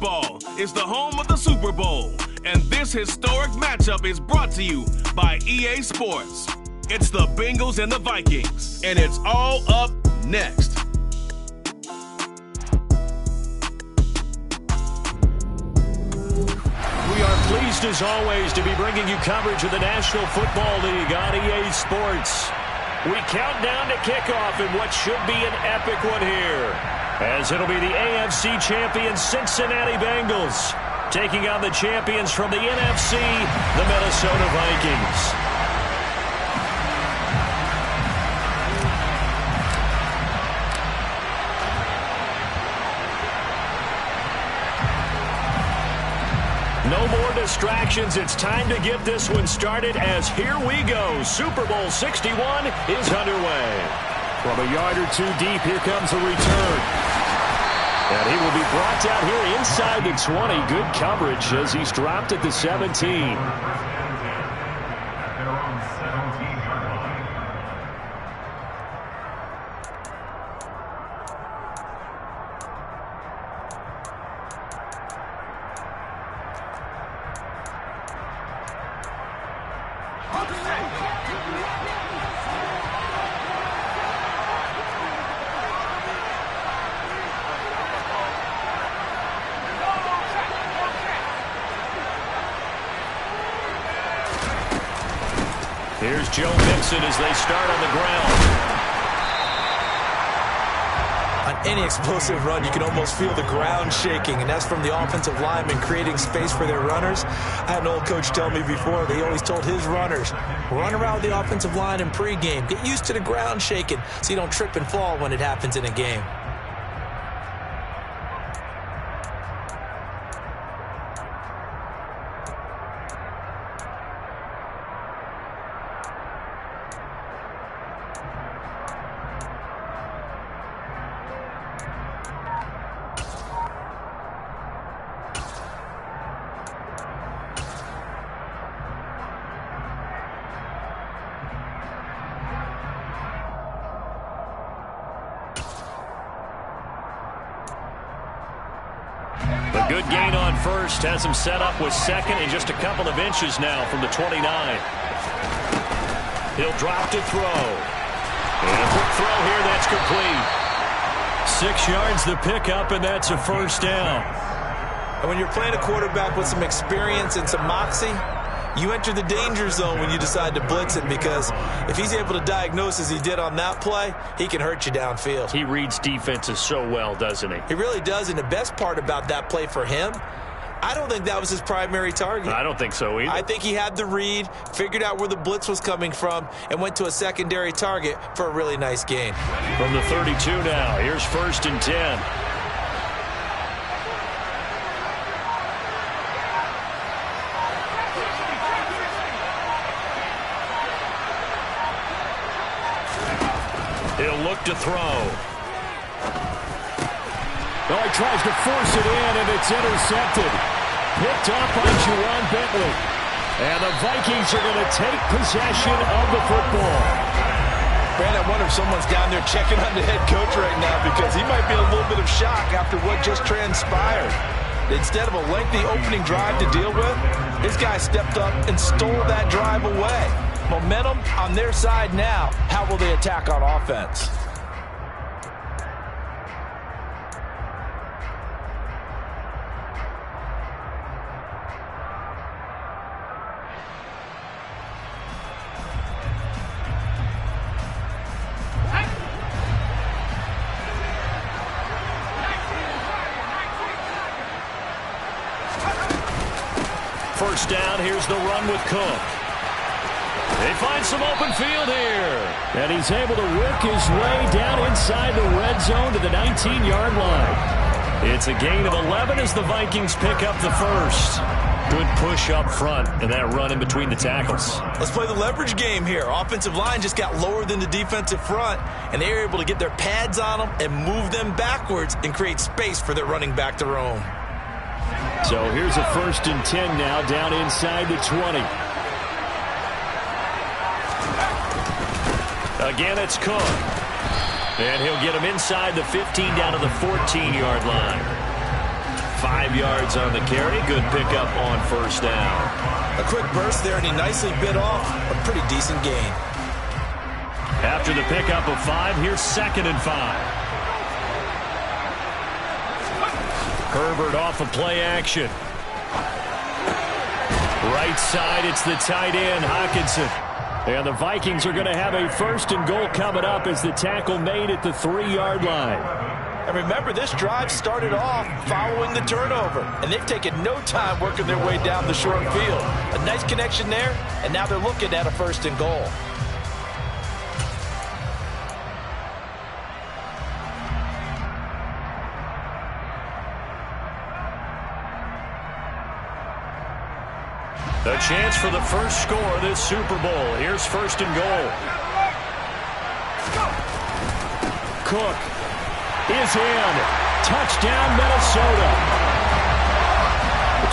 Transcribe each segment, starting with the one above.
Football is the home of the Super Bowl, and this historic matchup is brought to you by EA Sports. It's the Bengals and the Vikings, and it's all up next. We are pleased, as always, to be bringing you coverage of the National Football League on EA Sports. We count down to kickoff in what should be an epic one here, as it'll be the AFC champion Cincinnati Bengals taking on the champions from the NFC, the Minnesota Vikings. No more distractions. It's time to get this one started as here we go. Super Bowl 61 is underway. From a yard or two deep, here comes a return. And he will be brought down here inside the 20. Good coverage as he's dropped at the 17. Here's Joe Mixon as they start on the ground. On any explosive run, you can almost feel the ground shaking, and that's from the offensive linemen creating space for their runners. I had an old coach tell me before, they always told his runners, run around the offensive line in pregame. Get used to the ground shaking so you don't trip and fall when it happens in a game. A good gain on first has him set up with second and just a couple of inches now from the 29. He'll drop to throw. And a quick throw here, that's complete. 6 yards the pickup, and that's a first down. And when you're playing a quarterback with some experience and some moxie, you enter the danger zone when you decide to blitz him, because if he's able to diagnose as he did on that play, he can hurt you downfield. He reads defenses so well, doesn't he? He really does, and the best part about that play for him, I don't think that was his primary target. I don't think so either. I think he had the read, figured out where the blitz was coming from, and went to a secondary target for a really nice gain. From the 32 now, here's 1st and 10. He'll look to throw. Oh, he tries to force it in, and it's intercepted. Picked up by Juwan Bentley. And the Vikings are going to take possession of the football. Brand, I wonder if someone's down there checking on the head coach right now, because he might be in a little bit of shock after what just transpired. Instead of a lengthy opening drive to deal with, his guy stepped up and stole that drive away. Momentum on their side now. How will they attack on offense? First down, here's the run with Cook. They find some open field here. And he's able to work his way down inside the red zone to the 19-yard line. It's a gain of 11 as the Vikings pick up the first. Good push up front and that run in between the tackles. Let's play the leverage game here. Offensive line just got lower than the defensive front, and they were able to get their pads on them and move them backwards and create space for their running back to roam. So here's a 1st and 10 now down inside the 20. Again, it's Cook. And he'll get him inside the 15 down to the 14-yard line. 5 yards on the carry. Good pickup on first down. A quick burst there, and he nicely bit off a pretty decent gain. After the pickup of 5, here's 2nd and 5. Herbert off of play action. Right side, it's the tight end, Hockenson. And the Vikings are going to have a 1st and goal coming up as the tackle made at the 3-yard line. And remember, this drive started off following the turnover, and they've taken no time working their way down the short field. A nice connection there, and now they're looking at a 1st and goal. A chance for the first score of this Super Bowl. Here's 1st and goal. Cook is in. Touchdown, Minnesota.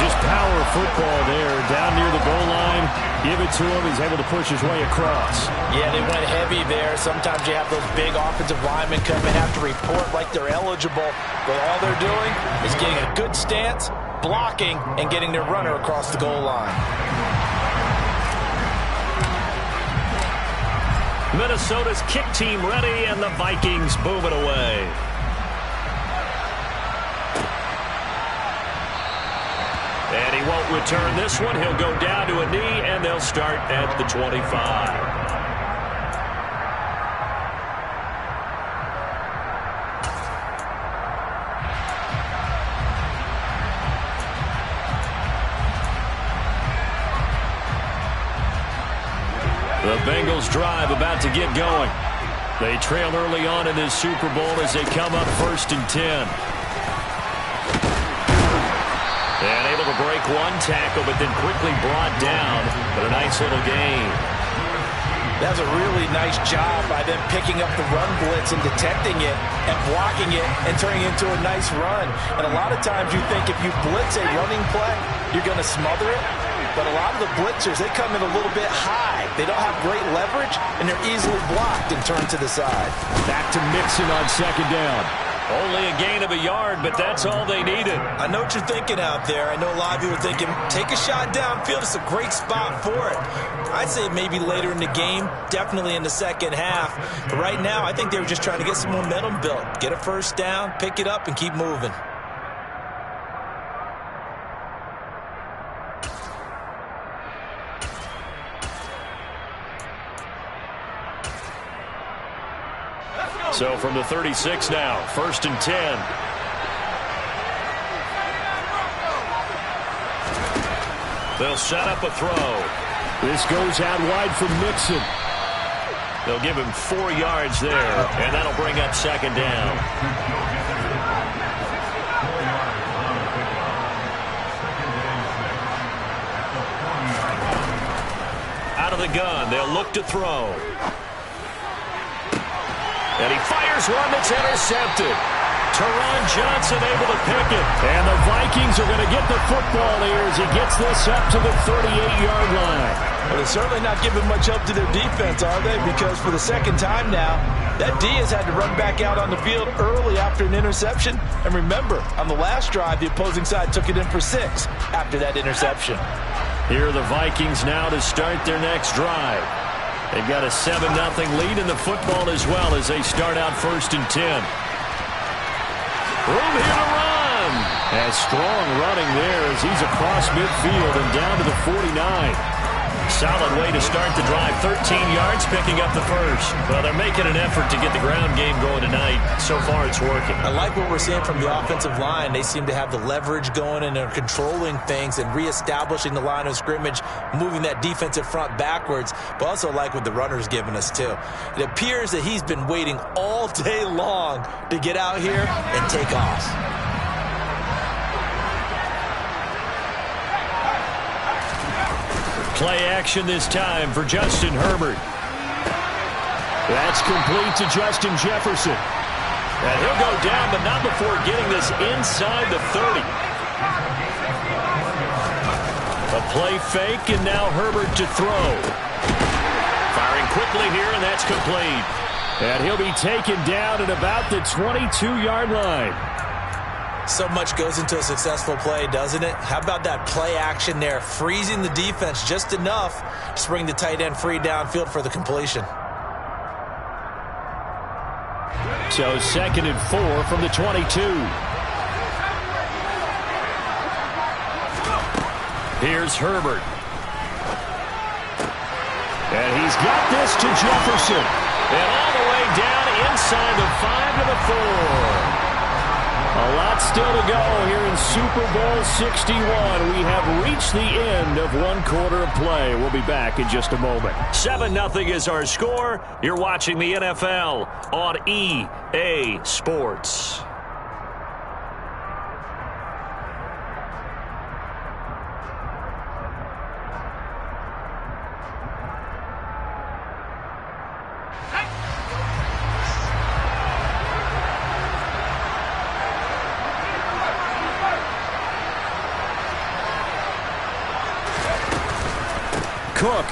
Just power football there. Down near the goal line. Give it to him. He's able to push his way across. Yeah, they went heavy there. Sometimes you have those big offensive linemen come and have to report like they're eligible. But all they're doing is getting a good stance, blocking, and getting their runner across the goal line. Minnesota's kick team ready, and the Vikings move it away. And he won't return this one. He'll go down to a knee, and they'll start at the 25. The Bengals drive about to get going. They trail early on in this Super Bowl as they come up 1st and 10. And able to break one tackle, but then quickly brought down. But a nice little gain. That's a really nice job by them picking up the run blitz and detecting it and blocking it and turning it into a nice run. And a lot of times you think if you blitz a running play, you're going to smother it. But a lot of the blitzers, they come in a little bit high. They don't have great leverage, and they're easily blocked and turned to the side. Back to Mixon on 2nd down. Only a gain of a yard, but that's all they needed. I know what you're thinking out there. I know a lot of you are thinking, take a shot downfield. It's a great spot for it. I'd say maybe later in the game, definitely in the second half. But right now, I think they were just trying to get some momentum built. Get a 1st down, pick it up, and keep moving. So from the 36 now, 1st and 10. They'll set up a throw. This goes out wide for Mixon. They'll give him 4 yards there, and that'll bring up 2nd down. Out of the gun, they'll look to throw. And he fires one that's intercepted. Teron Johnson able to pick it. And the Vikings are going to get the football here as he gets this up to the 38-yard line. Well, they're certainly not giving much help to their defense, are they? Because for the 2nd time now, that D has had to run back out on the field early after an interception. And remember, on the last drive, the opposing side took it in for 6 after that interception. Here are the Vikings now to start their next drive. They've got a 7-0 lead in the football as well as they start out 1st and 10. Room here to run. And strong running there as he's across midfield and down to the 49. Solid way to start the drive. 13 yards, picking up the 1st. Well, they're making an effort to get the ground game going tonight. So far, it's working. I like what we're seeing from the offensive line. They seem to have the leverage going, and they're controlling things and reestablishing the line of scrimmage, moving that defensive front backwards. But also like what the runner's giving us, too. It appears that he's been waiting all day long to get out here and take off. Play action this time for Justin Herbert. That's complete to Justin Jefferson. And he'll go down, but not before getting this inside the 30. A play fake, and now Herbert to throw. Firing quickly here, and that's complete. And he'll be taken down at about the 22-yard line. So much goes into a successful play, doesn't it? How about that play action there, freezing the defense just enough to bring the tight end free downfield for the completion. So 2nd and 4 from the 22. Here's Herbert. And he's got this to Jefferson. And all the way down inside the 5 to the 4. A lot still to go here in Super Bowl 61. We have reached the end of one quarter of play. We'll be back in just a moment. 7-0 is our score. You're watching the NFL on EA Sports. Cook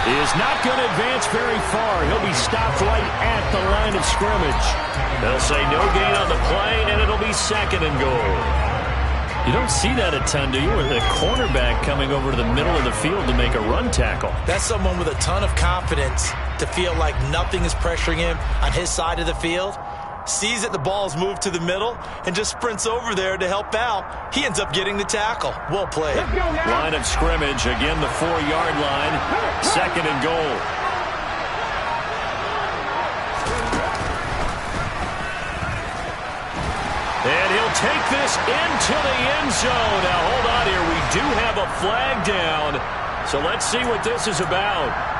is not going to advance very far. He'll be stopped right at the line of scrimmage. They'll say no gain on the play, and it'll be 2nd and goal. You don't see that a ton, do you? With a cornerback coming over to the middle of the field to make a run tackle. That's someone with a ton of confidence to feel like nothing is pressuring him on his side of the field. Sees that the ball's moved to the middle and just sprints over there to help out. He ends up getting the tackle. Well played. Line of scrimmage, again the 4-yard line. 2nd and goal. And he'll take this into the end zone. Now hold on here. We do have a flag down. So let's see what this is about.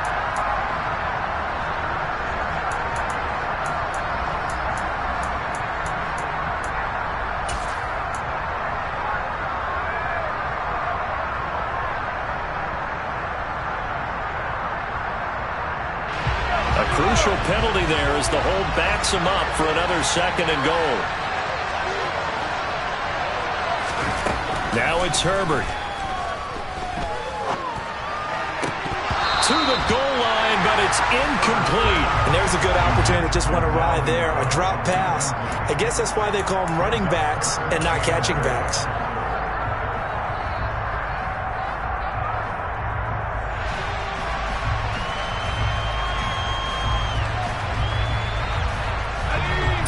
Crucial penalty there as the hold backs him up for another 2nd and goal. Now it's Herbert. To the goal line, but it's incomplete. And there's a good opportunity to just want to ride there. A drop pass. I guess that's why they call them running backs and not catching backs.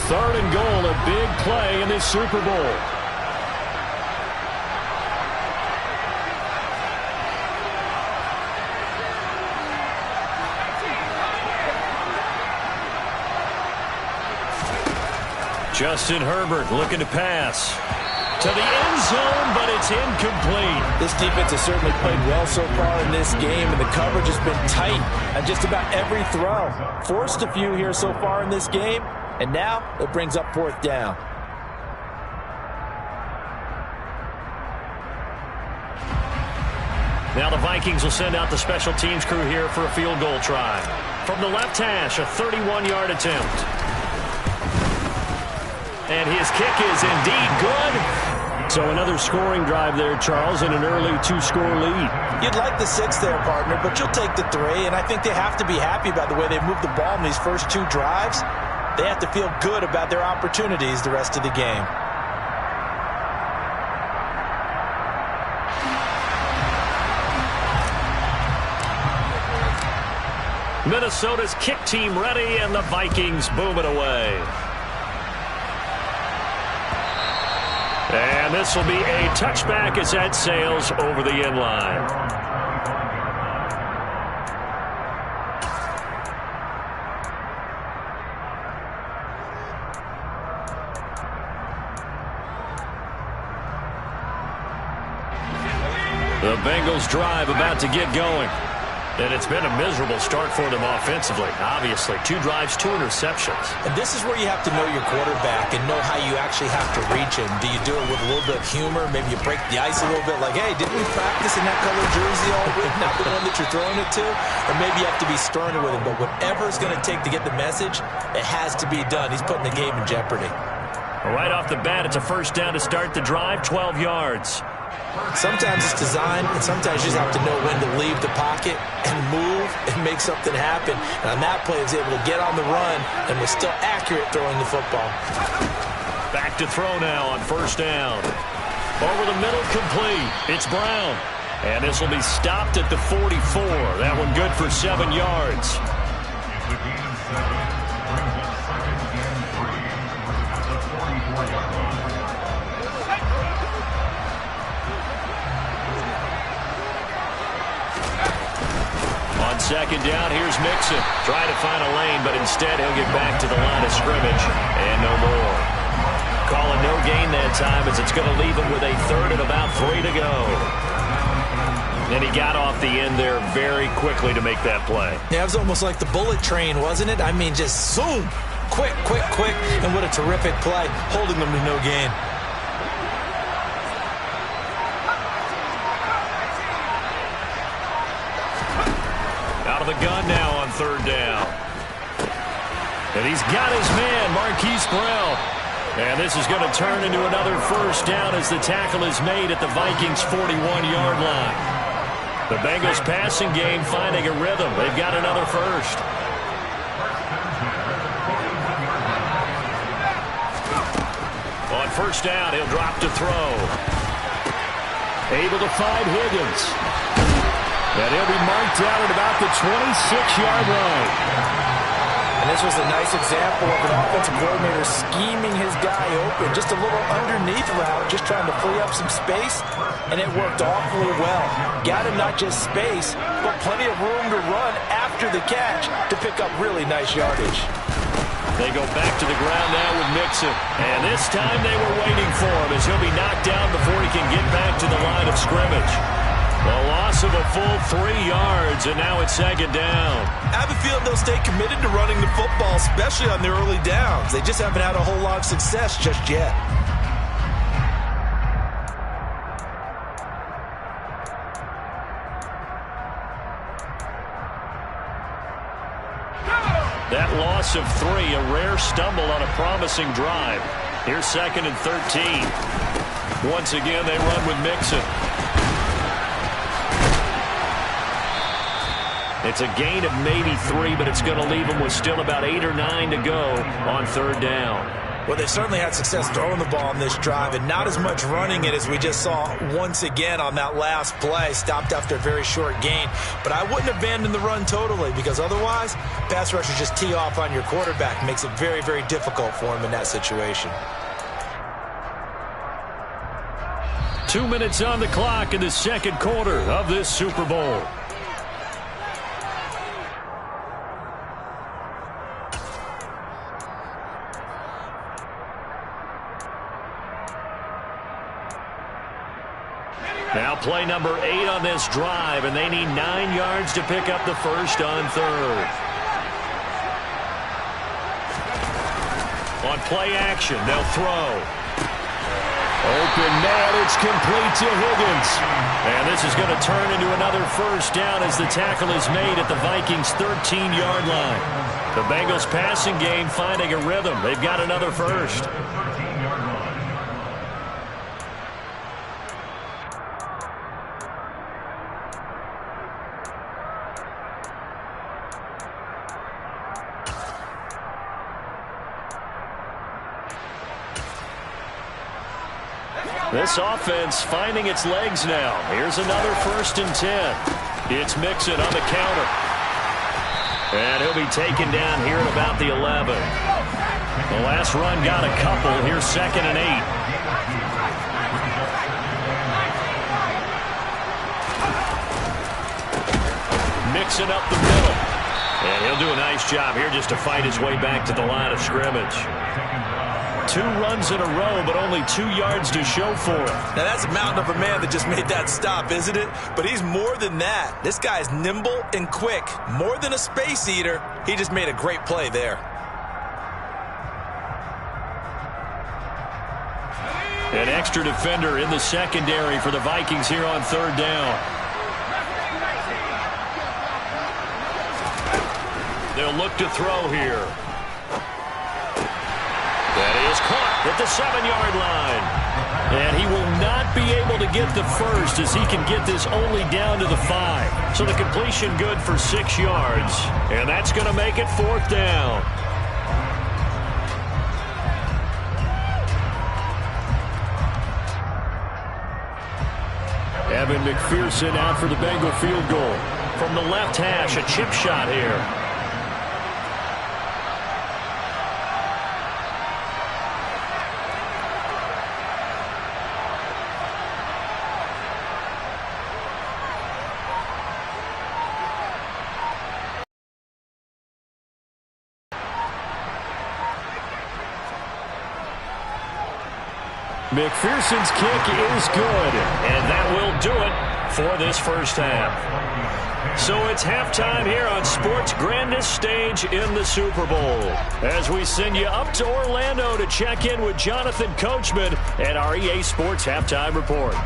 Third and goal, a big play in this Super Bowl. Justin Herbert looking to pass to the end zone, but it's incomplete. This defense has certainly played well so far in this game, and the coverage has been tight on just about every throw. Forced a few here so far in this game. And now it brings up 4th down. Now the Vikings will send out the special teams crew here for a field goal try. From the left hash, a 31-yard attempt. And his kick is indeed good. So another scoring drive there, Charles, and an early 2-score lead. You'd like the 6 there, partner, but you'll take the 3. And I think they have to be happy by the way they moved the ball in these first 2 drives. They have to feel good about their opportunities the rest of the game. Minnesota's kick team ready, and the Vikings boom it away. And this will be a touchback as that sails over the end line. The Bengals drive about to get going. And it's been a miserable start for them offensively. Obviously, 2 drives, 2 interceptions. And this is where you have to know your quarterback and know how you actually have to reach him. Do you do it with a little bit of humor? Maybe you break the ice a little bit like, hey, didn't we practice in that colored jersey all week? Not the one that you're throwing it to? Or maybe you have to be sterner with him. But whatever it's going to take to get the message, it has to be done. He's putting the game in jeopardy. Right off the bat, it's a 1st down to start the drive, 12 yards. Sometimes it's design, and sometimes you just have to know when to leave the pocket and move and make something happen. And on that play, he was able to get on the run and was still accurate throwing the football. Back to throw now on first down. Over the middle, complete. It's Brown. And this will be stopped at the 44. That one good for 7 yards. On second down, here's Mixon. Trying to find a lane, but instead he'll get back to the line of scrimmage. And no more. Calling no gain that time as it's going to leave him with a third and about 3 to go. And he got off the end there very quickly to make that play. Yeah, it was almost like the bullet train, wasn't it? I mean, just zoom. Quick, quick, quick. And what a terrific play, holding them to no gain. Out of the gun now on third down. And he's got his man, Marquise Brown. And this is going to turn into another first down as the tackle is made at the Vikings' 41-yard line. The Bengals passing game finding a rhythm. They've got another first. On first down, he'll drop to throw. Able to find Higgins. And he'll be marked out at about the 26-yard line. And this was a nice example of an offensive coordinator scheming his guy open. Just a little underneath route, just trying to free up some space, and it worked awfully well. Got him not just space, but plenty of room to run after the catch to pick up really nice yardage. They go back to the ground now with Mixon. And this time they were waiting for him as he'll be knocked down before he can get back to the line of scrimmage. A loss of a full 3 yards, and now it's second down. I have a feeling they'll stay committed to running the football, especially on their early downs. They just haven't had a whole lot of success just yet. That loss of 3, a rare stumble on a promising drive. Here's second and 13. Once again, they run with Mixon. It's a gain of maybe 3, but it's going to leave them with still about 8 or 9 to go on third down. Well, they certainly had success throwing the ball on this drive and not as much running it as we just saw once again on that last play. Stopped after a very short gain. But I wouldn't abandon the run totally because otherwise, pass rushers just tee off on your quarterback. Makes it very, very difficult for him in that situation. 2 minutes on the clock in the second quarter of this Super Bowl. Now play number 8 on this drive, and they need 9 yards to pick up the first on third. On play action, they'll throw. Open man, it's complete to Higgins. And this is going to turn into another first down as the tackle is made at the Vikings' 13-yard line. The Bengals passing game finding a rhythm. They've got another first. This offense finding its legs now. Here's another first and 10. It's Mixon on the counter. And he'll be taken down here at about the 11. The last run got a couple. Here's second and 8. Mixon up the middle. And he'll do a nice job here just to fight his way back to the line of scrimmage. 2 runs in a row, but only 2 yards to show for it. Now, that's a mountain of a man that just made that stop, isn't it? But he's more than that. This guy's nimble and quick. More than a space eater. He just made a great play there. An extra defender in the secondary for the Vikings here on third down. They'll look to throw here. That is caught at the 7-yard line. And he will not be able to get the first as he can get this only down to the 5. So the completion good for 6 yards. And that's going to make it fourth down. Evan McPherson out for the Bengal field goal. From the left hash, a chip shot here. McPherson's kick is good, and that will do it for this first half. So it's halftime here on sports' grandest stage in the Super Bowl, as we send you up to Orlando to check in with Jonathan Coachman and our EA Sports Halftime Report.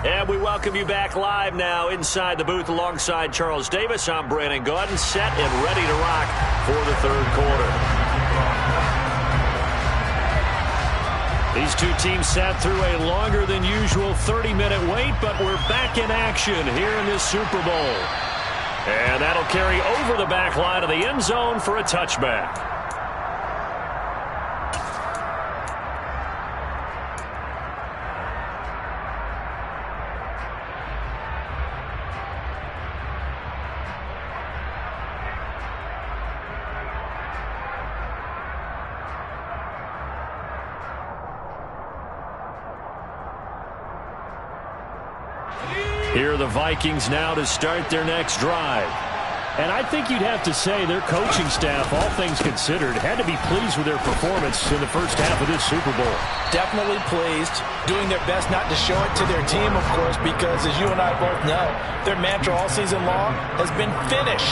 And we welcome you back live now inside the booth alongside Charles Davis. I'm Brandon Gaudin, set and ready to rock for the third quarter. These two teams sat through a longer than usual 30-minute wait, but we're back in action here in this Super Bowl. And that'll carry over the back line of the end zone for a touchback. Here are the Vikings now to start their next drive. And I think you'd have to say their coaching staff, all things considered, had to be pleased with their performance in the first half of this Super Bowl. Definitely pleased, doing their best not to show it to their team, of course, because as you and I both know, their mantra all season long has been finish.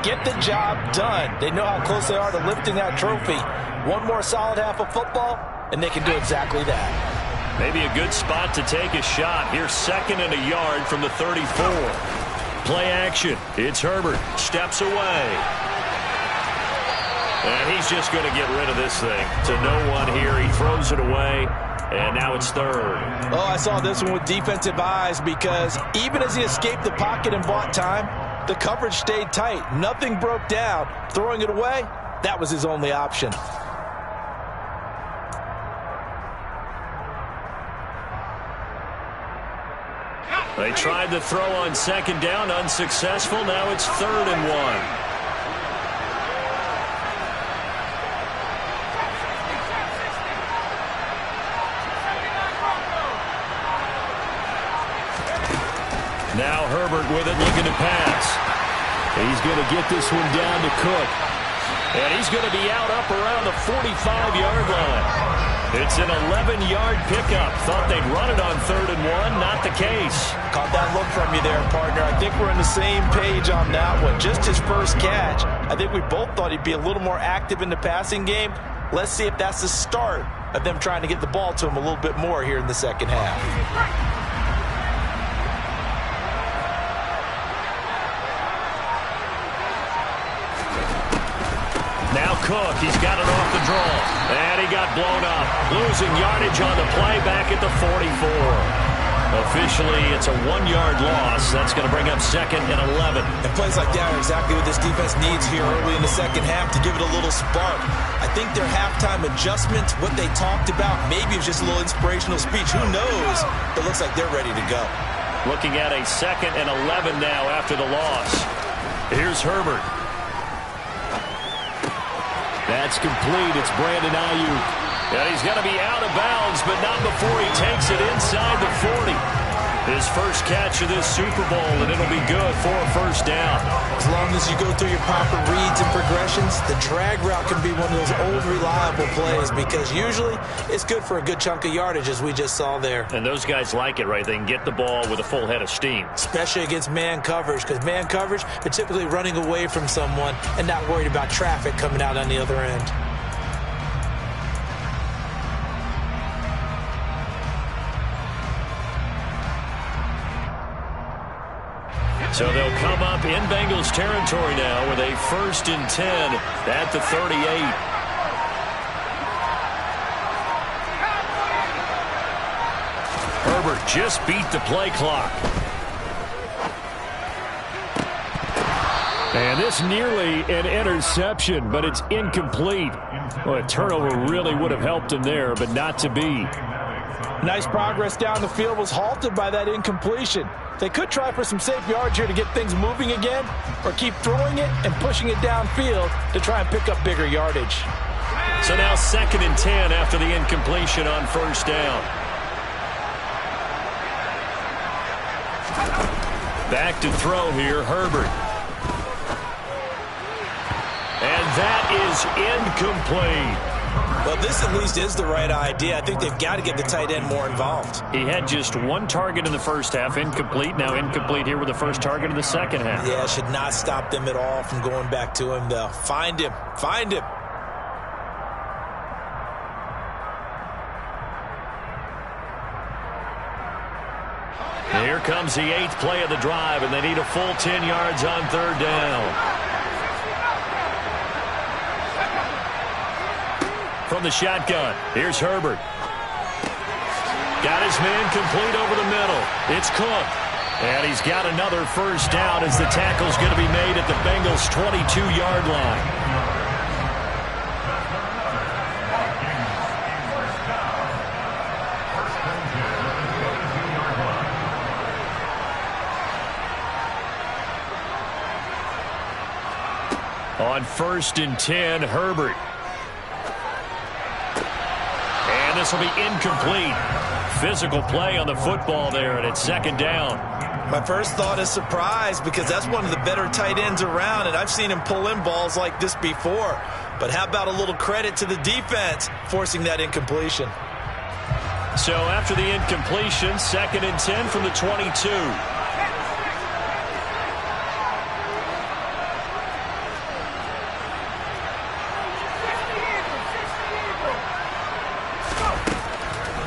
Get the job done. They know how close they are to lifting that trophy. One more solid half of football, and they can do exactly that. Maybe a good spot to take a shot. Here's 2nd and a yard from the 34. Play action. It's Herbert. Steps away. And he's just going to get rid of this thing. To no one here. He throws it away. And now it's 3rd. Oh, I saw this one with defensive eyes because even as he escaped the pocket and bought time, the coverage stayed tight. Nothing broke down. Throwing it away, that was his only option. They tried to throw on 2nd down, unsuccessful. Now it's 3rd and 1. Now Herbert with it, looking to pass. He's going to get this one down to Cook. And he's going to be out up around the 45-yard line. It's an 11-yard pickup. Thought they'd run it on 3rd and 1. Not the case. Caught that look from you there, partner. I think we're on the same page on that one. Just his first catch. I think we both thought he'd be a little more active in the passing game. Let's see if that's the start of them trying to get the ball to him a little bit more here in the second half. Now Cook, he's got it off the draw. And he got blown up. Losing yardage on the play back at the 44. Officially, it's a 1-yard loss. That's going to bring up 2nd and 11. And plays like that are exactly what this defense needs here early in the second half to give it a little spark. I think their halftime adjustment, what they talked about, maybe it was just a little inspirational speech. Who knows? It looks like they're ready to go. Looking at a 2nd and 11 now after the loss. Here's Herbert. That's complete. It's Brandon Ayuk. And he's going to be out of bounds, but not before he takes it inside the 40. His first catch of this Super Bowl, and it'll be good for a first down. As long as you go through your proper reads and progressions, the drag route can be one of those old reliable plays because usually it's good for a good chunk of yardage, as we just saw there. And those guys like it, right? They can get the ball with a full head of steam. Especially against man coverage, because man coverage, they're typically running away from someone and not worried about traffic coming out on the other end. So they'll come up in Bengals territory now with a 1st and 10 at the 38. Herbert just beat the play clock. And this nearly an interception, but it's incomplete. Well, a turnover really would have helped him there, but not to be. Nice progress down the field was halted by that incompletion. They could try for some safe yards here to get things moving again, or keep throwing it and pushing it downfield to try and pick up bigger yardage. So now 2nd and 10 after the incompletion on first down. Back to throw here, Herbert. And that is incomplete. Well, this at least is the right idea. I think they've got to get the tight end more involved. He had just one target in the first half, incomplete. Now incomplete here with the first target in the second half. Yeah, should not stop them at all from going back to him, though. Find him. Find him. Here comes the 8th play of the drive, and they need a full 10 yards on 3rd down. From the shotgun, here's Herbert. Got his man complete over the middle. It's Cook. And he's got another first down as the tackle's going to be made at the Bengals' 22-yard line. On 1st and 10, Herbert. And this will be incomplete. Physical play on the football there, and it's 2nd down. My first thought is surprise, because that's one of the better tight ends around, and I've seen him pull in balls like this before. But how about a little credit to the defense forcing that incompletion? So after the incompletion, 2nd and 10 from the 22.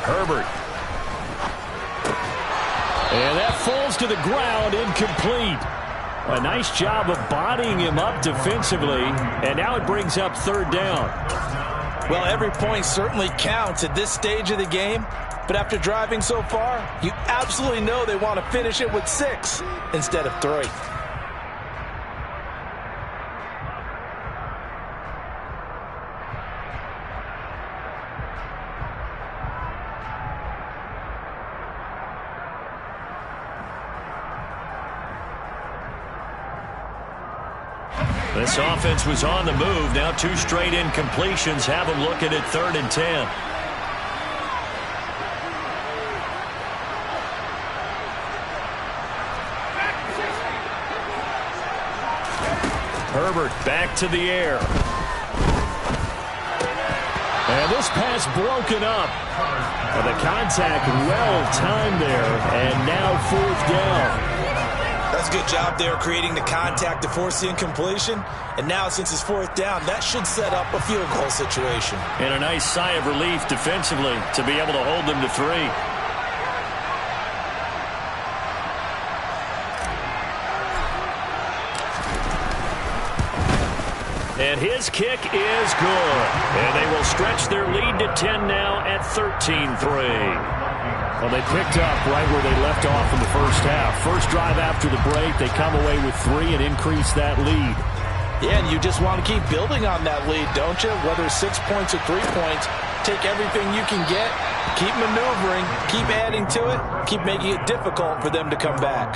Herbert. And that falls to the ground, incomplete. A nice job of bodying him up defensively, and now it brings up 3rd down. Well, every point certainly counts at this stage of the game, but after driving so far, you absolutely know they want to finish it with 6 instead of 3. This offense was on the move. Now 2 straight incompletions have them looking at 3rd and 10. Herbert back to the air. And this pass broken up. And the contact well timed there. And now 4th down. That's a good job there creating the contact to force the incompletion. And now since it's 4th down, that should set up a field goal situation. And a nice sigh of relief defensively to be able to hold them to 3. And his kick is good. And they will stretch their lead to 10 now at 13-3. Well, they picked up right where they left off in the first half. First drive after the break, they come away with 3 and increase that lead. Yeah, and you just want to keep building on that lead, don't you? Whether it's 6 points or 3 points, take everything you can get, keep maneuvering, keep adding to it, keep making it difficult for them to come back.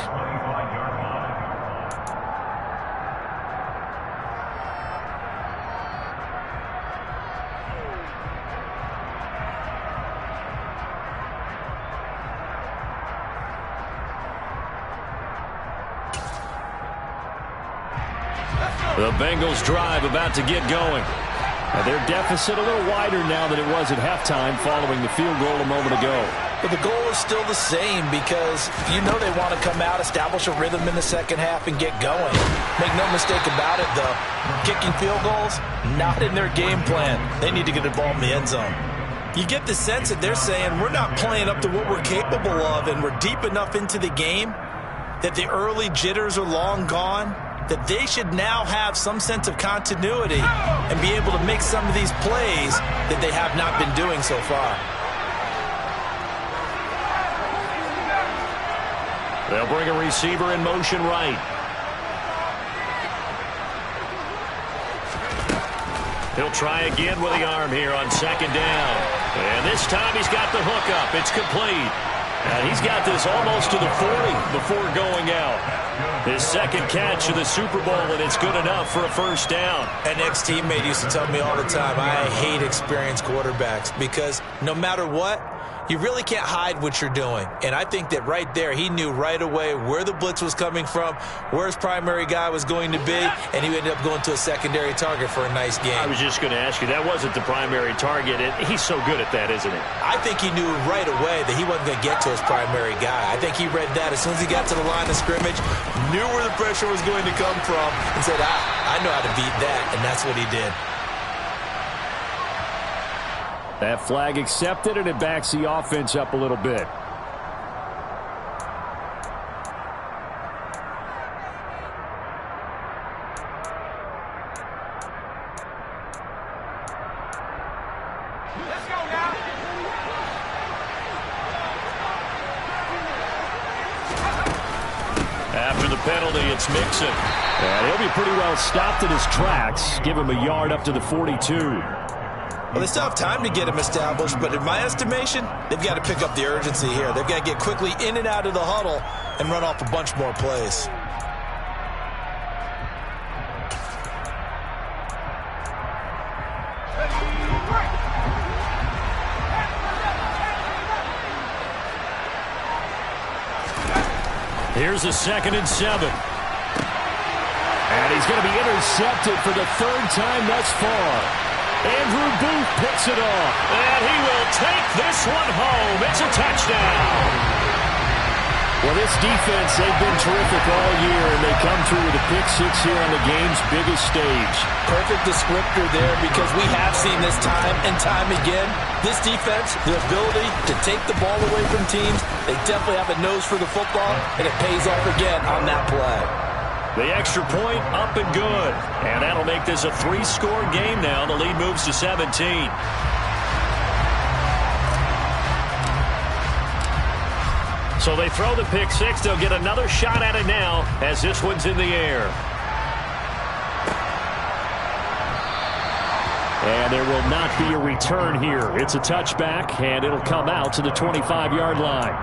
The Bengals drive about to get going. Their deficit a little wider now than it was at halftime following the field goal a moment ago. But the goal is still the same, because you know they want to come out, establish a rhythm in the second half, and get going. Make no mistake about it, though. Kicking field goals, not in their game plan. They need to get involved in the end zone. You get the sense that they're saying we're not playing up to what we're capable of, and we're deep enough into the game that the early jitters are long gone, that they should now have some sense of continuity and be able to make some of these plays that they have not been doing so far. They'll bring a receiver in motion right. He'll try again with the arm here on second down. And this time he's got the hook up. It's complete. And he's got this almost to the 40 before going out. His second catch of the Super Bowl, and it's good enough for a first down. An ex-teammate used to tell me all the time, I hate experienced quarterbacks because no matter what, you really can't hide what you're doing. And I think that right there, he knew right away where the blitz was coming from, where his primary guy was going to be, and he ended up going to a secondary target for a nice game. I was just going to ask you, that wasn't the primary target. He's so good at that, isn't he? I think he knew right away that he wasn't going to get to his primary guy. I think he read that as soon as he got to the line of scrimmage, knew where the pressure was going to come from, and said, I know how to beat that, and that's what he did. That flag accepted, and it backs the offense up a little bit. Let's go now. After the penalty, it's Mixon. And he'll be pretty well stopped in his tracks. Give him a yard up to the 42. Well, they still have time to get him established, but in my estimation, they've got to pick up the urgency here. They've got to get quickly in and out of the huddle and run off a bunch more plays. Here's a 2nd and 7. And he's going to be intercepted for the third time thus far. Andrew Booth picks it off. And he will take this one home. It's a touchdown. Well, this defense, they've been terrific all year, and they come through with a pick six here on the game's biggest stage. Perfect descriptor there because we have seen this time and time again. This defense, the ability to take the ball away from teams, they definitely have a nose for the football, and it pays off again on that play. The extra point up and good. And that'll make this a 3-score game now. The lead moves to 17. So they throw the pick six. They'll get another shot at it now as this one's in the air. And there will not be a return here. It's a touchback, and it'll come out to the 25-yard line.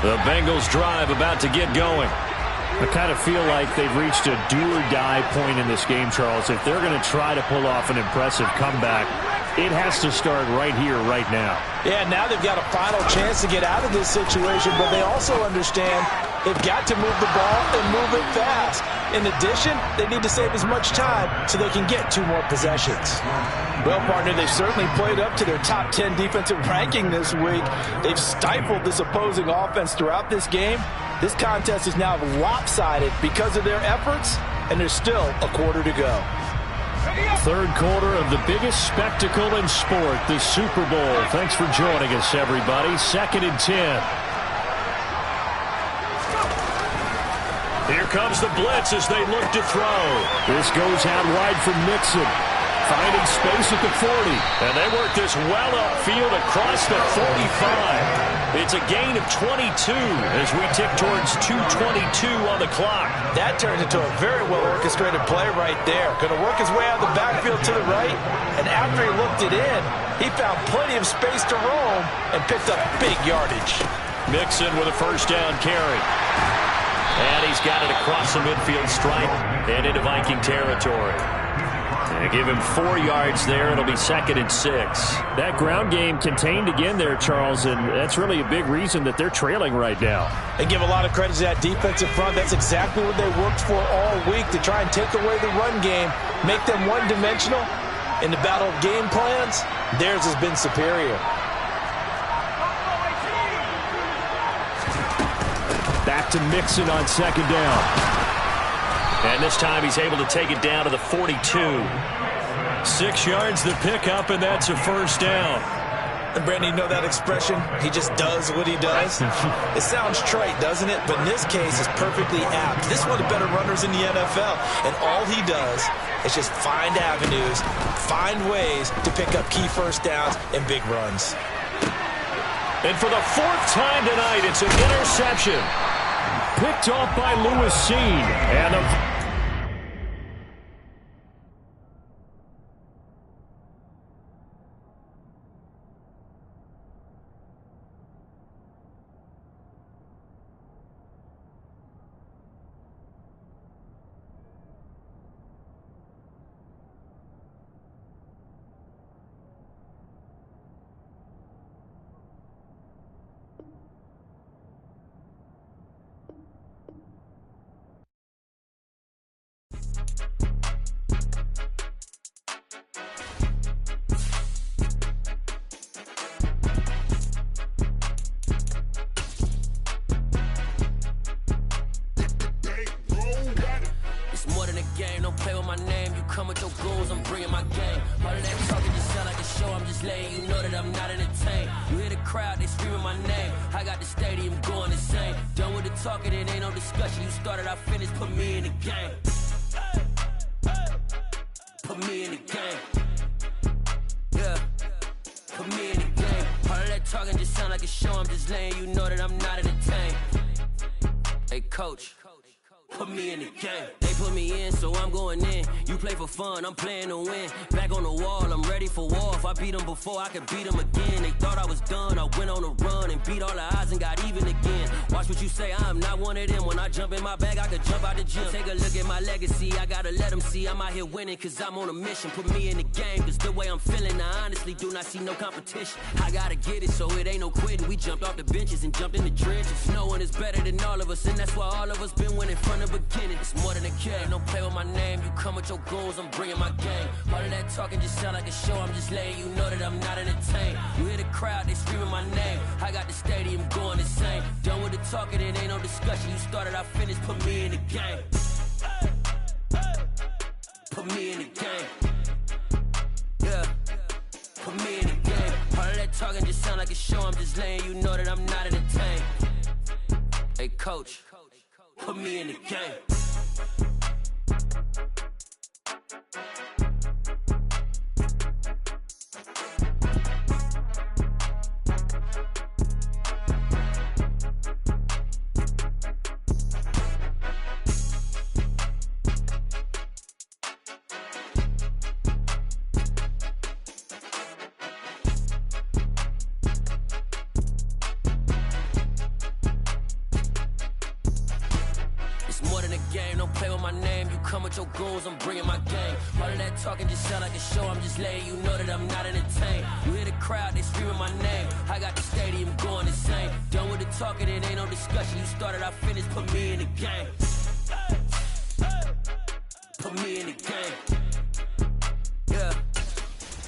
The Bengals drive about to get going. I kind of feel like they've reached a do-or-die point in this game, Charles. If they're going to try to pull off an impressive comeback, it has to start right here, right now. Yeah, now they've got a final chance to get out of this situation, but they also understand they've got to move the ball and move it fast. In addition, they need to save as much time so they can get 2 more possessions. Well, partner, they've certainly played up to their top 10 defensive ranking this week. They've stifled this opposing offense throughout this game. This contest is now lopsided because of their efforts, and there's still a quarter to go. Third quarter of the biggest spectacle in sport, the Super Bowl. Thanks for joining us, everybody. 2nd and 10. Here comes the blitz as they look to throw. This goes out wide for Mixon. Finding space at the 40. And they work this well upfield across the 45. It's a gain of 22 as we tick towards 2:22 on the clock. That turns into a very well-orchestrated play right there. Going to work his way out of the backfield to the right, and after he looked it in, he found plenty of space to roam and picked up big yardage. Mixon with a first down carry. And he's got it across the midfield stripe and into Viking territory. And give him 4 yards there. It'll be 2nd and 6. That ground game contained again there, Charles, and that's really a big reason that they're trailing right now. They give a lot of credit to that defensive front. That's exactly what they worked for all week, to try and take away the run game, make them one-dimensional. In the battle of game plans, theirs has been superior. Back to Mixon on 2nd down. And this time he's able to take it down to the 42. 6 yards the pickup, and that's a first down. And Brandon, you know that expression? He just does what he does. It sounds trite, doesn't it? But in this case, it's perfectly apt. This is one of the better runners in the NFL. And all he does is just find avenues, find ways to pick up key first downs and big runs. And for the fourth time tonight, it's an interception. Picked off by Lewis Seen. And the game, don't play with my name. You come with your goons, I'm bringing my game. All of that talking just sound like a show, I'm just laying. You know that I'm not entertained. You hear the crowd, they screaming my name. I got the stadium going insane. Done with the talking, it ain't no discussion. You started, I finished, put me in the game. Put me in the game. Yeah, put me in the game. All of that talking just sound like a show, I'm just laying. You know that I'm not entertained. Hey, coach. Put me in the game. They put me in, so I'm going in. You play for fun, I'm playing to win. Back on the wall, I'm ready for war. If I beat them before, I could beat them again. They thought I was done, I went on a run and beat all the odds and got even again. Watch what you say, I'm not one of them. When I jump in my bag, I could jump out the gym. Take a look at my legacy, I gotta let them see I'm out here winning, cause I'm on a mission. Put me in the game, cause the way I'm feeling, I honestly do not see no competition. I gotta get it, so it ain't no quitting. We jumped off the benches and jumped in the trenches. No one is better than all of us, and that's why all of us been winning from the beginning. It's more than a game, don't play with my name. You come with your goons, I'm bringing my game. All of that talking just sound like a show, I'm just laying. You know that I'm not entertained. You hear the crowd, they screaming my name. I got the stadium going insane. Done with the talking, it ain't no discussion. You started, I finished, put me in the game. Put me in the game. Yeah, put me in the game. All of that talking just sound like a show, I'm just laying. You know that I'm not entertained. Hey, coach. Put me in the game. Don't play with my name, you come with your goons, I'm bringing my game. All of that talking just sound like a show, I'm just laying. You know that I'm not entertained. You hear the crowd, they screaming my name. I got the stadium going insane. Done with the talking, it ain't no discussion. You started, I finished, put me in the game. Put me in the game. Yeah,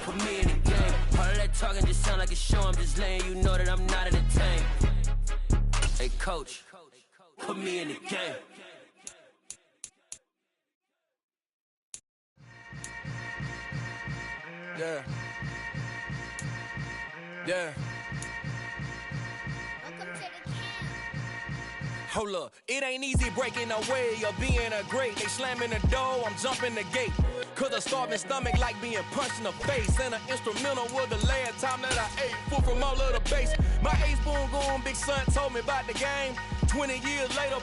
put me in the game. All of that talking just sound like a show, I'm just laying. You know that I'm not entertained. Hey, coach, put me in the game. Yeah. Yeah. Hold up, it ain't easy breaking away or being a great. They slamming the door, I'm jumping the gate. Cause a starving stomach like being punched in the face. And an instrumental was the last time that I ate food from all of the base. My ace boom going big son told me about the game. 20 years later,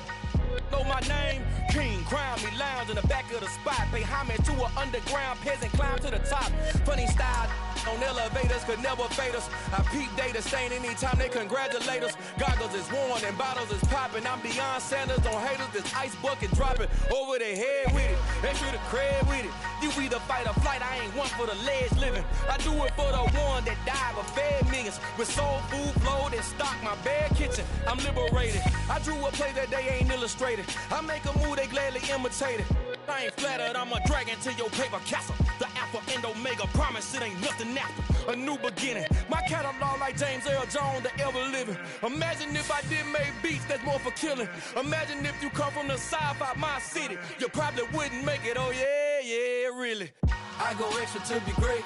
know my name. King, crown me, lounge in the back of the spot. Pay homage to an underground peasant, climb to the top. Funny style on elevators could never fade us. I peep data stain anytime they congratulate us. Goggles is worn and bottles is popping. I'm beyond Sanders, don't haters. This ice bucket dropping over their head with it. Extra the cred with it. You either fight or flight, I ain't one for the ledge living. I do it for the one that died but fed millions. With soul food flowed and stocked my bad kitchen. I'm liberated. I drew a play that they ain't illustrated. I make a move, they gladly imitate it. I ain't flattered, I'm a dragon to your paper castle. The Alpha and Omega, promise it ain't nothing after. A new beginning. My catalog like James Earl Jones, the ever living. Imagine if I did make beats that's more for killing. Imagine if you come from the south out my city. You probably wouldn't make it, oh yeah, yeah, really. I go extra to be great.